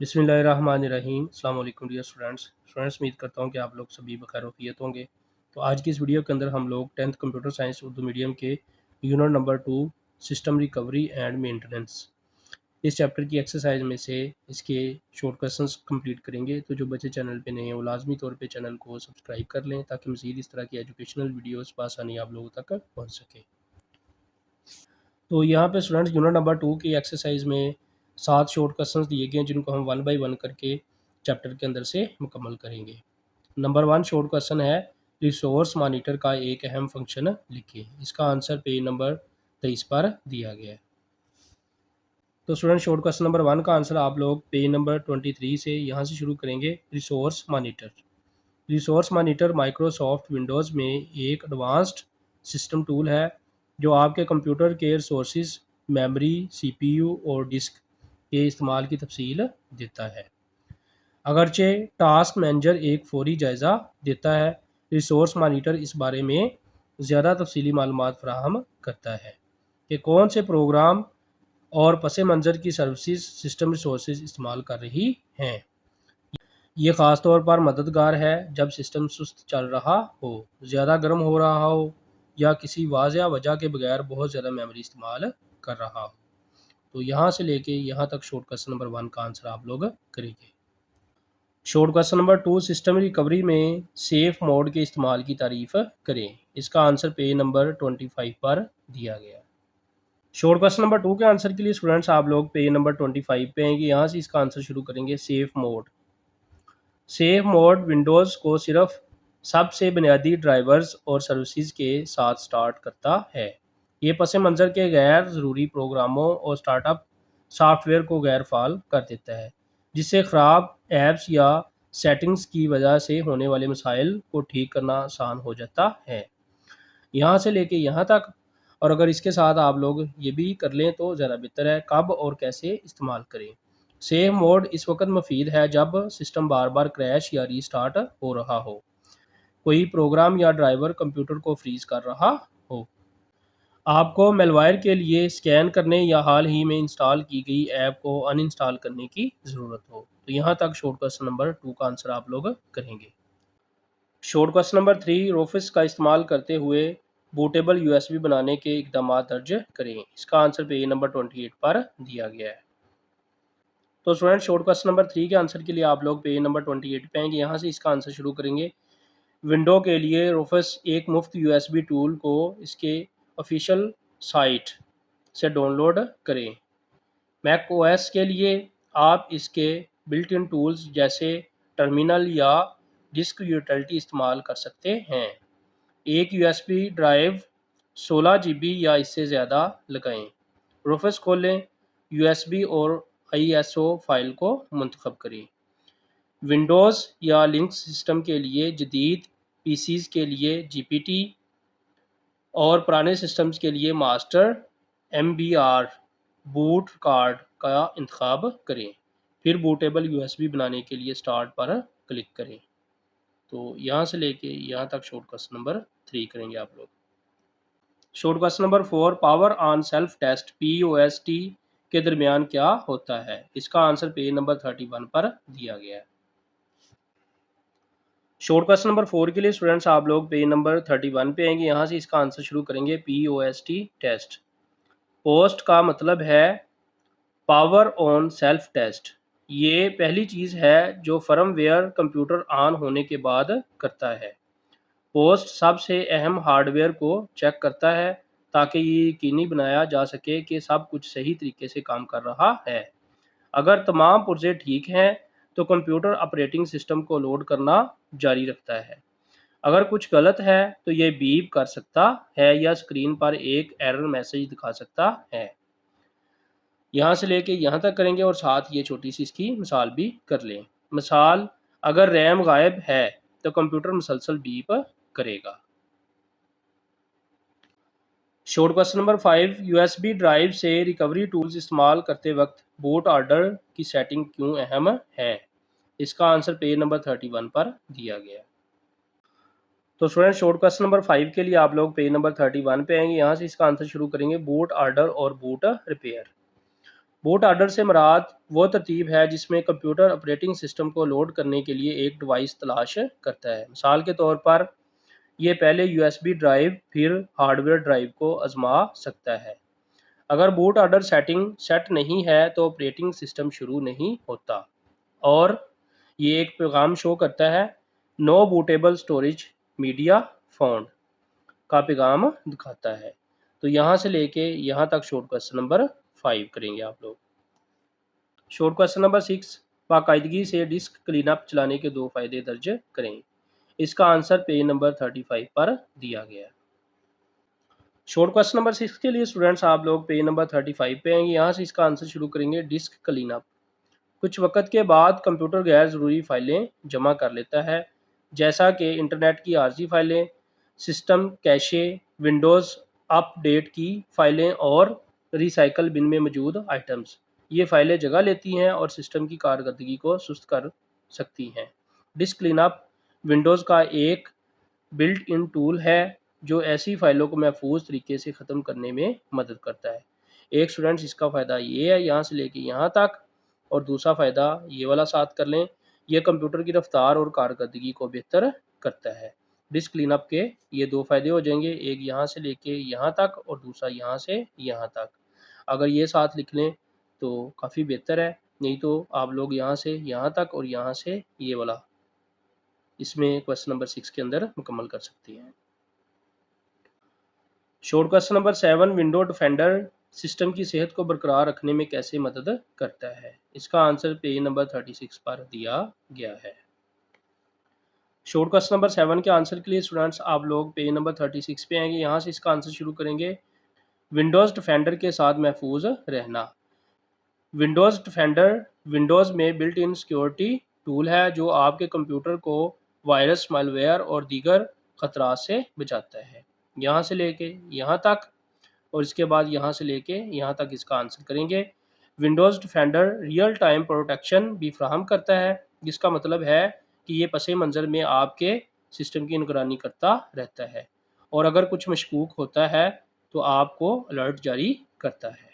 बिस्मिल्लाहिर्रहमानिर्रहीम। अस्सलाम वालेकुम डियर स्टूडेंट्स, उम्मीद करता हूँ कि आप लोग सभी बखैर वफ़ियत होंगे। तो आज की इस वीडियो के अंदर हम लोग 10th computer science Urdu medium के unit number 2 system recovery and maintenance इस चैप्टर की एक्सरसाइज में से इसके शॉर्ट क्वेश्चंस कंप्लीट करेंगे। तो जो बच्चे चैनल पे नए हैं वो लाजमी तौर पे चैनल को सब्सक्राइब कर लें ताकि मज़ीद इस तरह की एजुकेशनल वीडियोस बआसानी आप लोगों तक पहुँच सके। तो यहाँ पे स्टूडेंट्स यूनिट नंबर 2 की एक्सरसाइज में 7 शॉर्ट क्वेश्चंस दिए गए हैं जिनको हम वन बाय वन करके चैप्टर के अंदर से मुकम्मल करेंगे। नंबर 1 शॉर्ट क्वेश्चन है, रिसोर्स मॉनिटर का एक अहम फंक्शन लिखिए। इसका आंसर पेज नंबर 23 पर दिया गया है। तो स्टूडेंट शॉर्ट क्वेश्चन नंबर 1 का आंसर आप लोग पेज नंबर 23 से यहाँ से शुरू करेंगे। रिसोर्स मॉनिटर माइक्रोसॉफ्ट विंडोज़ में एक एडवांस्ड सिस्टम टूल है जो आपके कंप्यूटर के रिसोर्सेज, मेमोरी, सीपीयू और डिस्क के इस्तेमाल की तफसील देता है। अगरचे टास्क मैनेजर एक फौरी जायज़ा देता है, रिसोर्स मॉनिटर इस बारे में ज़्यादा तफसीली मालूमात फराहम करता है कि कौन से प्रोग्राम और पस मंज़र की सर्विसेज सिस्टम रिसोर्सेज इस्तेमाल कर रही हैं। ये ख़ास तौर पर मददगार है जब सिस्टम सुस्त चल रहा हो, ज़्यादा गर्म हो रहा हो या किसी वाज़ह वजह के बगैर बहुत ज़्यादा मेमोरी इस्तेमाल कर रहा हो। तो यहाँ से लेके यहाँ तक शॉर्ट क्वेश्चन नंबर 1 का आंसर आप लोग करेंगे। Short question number 2 system recovery में सेफ मोड के इस्तेमाल की तारीफ़ करें। इसका आंसर पेज नंबर 25 पर दिया गया है। शॉर्ट क्वेश्चन नंबर 2 के आंसर के लिए स्टूडेंट्स आप लोग पेज नंबर 25 पे आएंगे। यहाँ से इसका आंसर शुरू करेंगे। सेफ मोड विंडोज़ को सिर्फ सबसे बुनियादी ड्राइवर्स और सर्विसेज के साथ स्टार्ट करता है। ये पस मंज़र के गैर ज़रूरी प्रोग्रामों और स्टार्टअप सॉफ्टवेयर को गैर फ़ाल कर देता है, जिससे ख़राब ऐप्स या सेटिंग्स की वजह से होने वाले मसाइल को ठीक करना आसान हो जाता है। यहाँ से लेके यहाँ तक, और अगर इसके साथ आप लोग ये भी कर लें तो ज़्यादा बेहतर है। कब और कैसे इस्तेमाल करें। सेव मोड इस वक्त मुफीद है जब सिस्टम बार बार क्रैश या रीस्टार्ट हो रहा हो, कोई प्रोग्राम या ड्राइवर कंप्यूटर को फ्रीज कर रहा हो, आपको मेलवायर के लिए स्कैन करने या हाल ही में इंस्टॉल की गई ऐप को अनइंस्टॉल करने की ज़रूरत हो। तो यहाँ तक शॉर्ट क्वेश्चन नंबर 2 का आंसर आप लोग करेंगे। शॉर्ट क्वेश्चन नंबर 3 रोफिस का इस्तेमाल करते हुए बूटेबल यूएसबी बनाने के इकदाम दर्ज करें। इसका आंसर पेज नंबर 28 पर दिया गया है। तो स्टूडेंट शॉर्ट क्वेश्चन नंबर 3 के आंसर के लिए आप लोग पेज नंबर 28 पे आएंगे। यहाँ से इसका आंसर शुरू करेंगे। विंडो के लिए रोफिस एक मुफ्त यूएसबी टूल को इसके ऑफिशियल साइट से डाउनलोड करें। मैक ओएस के लिए आप इसके बिल्ट इन टूल्स जैसे टर्मिनल या डिस्क यूटिलिटी इस्तेमाल कर सकते हैं। एक यूएसबी ड्राइव 16 जीबी या इससे ज़्यादा लगाएं। रोफिस खोलें, यूएसबी और आईएसओ फाइल को मुंतखब करें। विंडोज़ या लिनक्स सिस्टम के लिए जदीद पीसीज के लिए जीपीटी और पुराने सिस्टम्स के लिए मास्टर एमबीआर बूट कार्ड का इंतखाब करें। फिर बूटेबल यूएसबी बनाने के लिए स्टार्ट पर क्लिक करें। तो यहाँ से लेके यहाँ तक शॉर्ट क्वेश्चन नंबर 3 करेंगे आप लोग। Short question number 4 power on self test POST के दरमियान क्या होता है। इसका आंसर पेज नंबर 31 पर दिया गया है। शॉर्ट क्वेश्चन नंबर 4 के लिए स्टूडेंट्स आप लोग पेज नंबर 31 पे आएंगे। यहाँ से इसका आंसर शुरू करेंगे। पीओएसटी टेस्ट पोस्ट का मतलब है पावर ऑन सेल्फ टेस्ट। ये पहली चीज़ है जो फर्मवेयर कंप्यूटर ऑन होने के बाद करता है। पोस्ट सबसे अहम हार्डवेयर को चेक करता है ताकि ये यकीनी बनाया जा सके कि सब कुछ सही तरीके से काम कर रहा है। अगर तमाम पुर्जे ठीक हैं तो कंप्यूटर ऑपरेटिंग सिस्टम को लोड करना जारी रखता है। अगर कुछ गलत है तो ये बीप कर सकता है या स्क्रीन पर एक एरर मैसेज दिखा सकता है। यहाँ से लेके यहाँ तक करेंगे और साथ ये छोटी सी इसकी मिसाल भी कर लें। मिसाल, अगर रैम गायब है तो कंप्यूटर मुसलसल बीप करेगा। Short question number 5 USB drive से रिकवरी टूल्स इस्तेमाल करते वक्त बूट ऑर्डर की सेटिंग क्यों अहम है। इसका आंसर पेज नंबर 31 पर दिया गया है। तो स्टूडेंट शॉर्ट क्वेश्चन नंबर 5 के लिए आप लोग पेज नंबर 31 पे आएंगे। यहाँ से इसका आंसर शुरू करेंगे। बूट ऑर्डर और बूट रिपेयर। बूट ऑर्डर से मुराद वो तरतीब है जिसमें कंप्यूटर ऑपरेटिंग सिस्टम को लोड करने के लिए एक डिवाइस तलाश करता है। मिसाल के तौर पर ये पहले यूएसबी ड्राइव फिर हार्डवेयर ड्राइव को आजमा सकता है। अगर बूट ऑर्डर सेटिंग सेट नहीं है तो ऑपरेटिंग सिस्टम शुरू नहीं होता और ये एक पैगाम शो करता है, no bootable storage media found का पैगाम दिखाता है। तो यहाँ से लेके यहाँ तक शॉर्ट क्वेश्चन नंबर 5 करेंगे आप लोग। शॉर्ट क्वेश्चन नंबर 6, बाकायदगी से डिस्क क्लीनअप चलाने के 2 फ़ायदे दर्ज करें। इसका आंसर पेज नंबर 35 पर दिया गया है। शॉर्ट क्वेश्चन नंबर 6 के लिए स्टूडेंट्स आप लोग पेज नंबर 35 पे आएंगे। यहाँ से इसका आंसर शुरू करेंगे, डिस्क क्लीनअप। कुछ वक्त के बाद कंप्यूटर गैर ज़रूरी फाइलें जमा कर लेता है, जैसा कि इंटरनेट की आर्जी फाइलें, सिस्टम कैशे, विंडोज़ अपडेट की फाइलें और रिसाइकल बिन में मौजूद आइटम्स। ये फाइलें जगह लेती हैं और सिस्टम की कारकर्दगी को सुस्त कर सकती हैं। डिस्क क्लीनअप विंडोज़ का एक बिल्ट इन टूल है जो ऐसी फाइलों को महफूज तरीके से ख़त्म करने में मदद करता है। एक स्टूडेंट्स इसका फ़ायदा ये है यहाँ से लेके यहाँ तक, और दूसरा फ़ायदा ये वाला साथ कर लें, यह कंप्यूटर की रफ्तार और कारकर्दगी को बेहतर करता है। डिस्क क्लीनअप के ये 2 फ़ायदे हो जाएंगे, एक यहाँ से लेके यहाँ तक और दूसरा यहाँ से यहाँ तक। अगर ये साथ लिख लें तो काफ़ी बेहतर है, नहीं तो आप लोग यहाँ से यहाँ तक और यहाँ से ये वाला इसमें क्वेश्चन नंबर 6 के अंदर मुकम्मल कर सकते हैं। Short question number 7, window defender system की सेहत को बरकरार रखने में कैसे मदद करता है। इसका आंसर पेज नंबर 36 पर दिया गया है। शॉर्ट क्वेश्चन नंबर 7 के आंसर के लिए स्टूडेंट्स आप लोग पेज नंबर 36 पे आएंगे। यहाँ से इसका आंसर शुरू करेंगे, विंडोज़ डिफेंडर के साथ महफूज रहना। विंडोज़ डिफेंडर विंडोज़ में बिल्ट इन सिक्योरिटी टूल है जो आपके कंप्यूटर को वायरस, मालवेयर और दीगर खतरात से बचाता है। यहाँ से लेके यहाँ तक और इसके बाद यहाँ से लेके यहाँ तक इसका आंसर करेंगे। Windows defender real time protection भी फ्राहम करता है, जिसका मतलब है कि ये पस मंज़र में आपके सिस्टम की निगरानी करता रहता है और अगर कुछ मशकूक होता है तो आपको अलर्ट जारी करता है।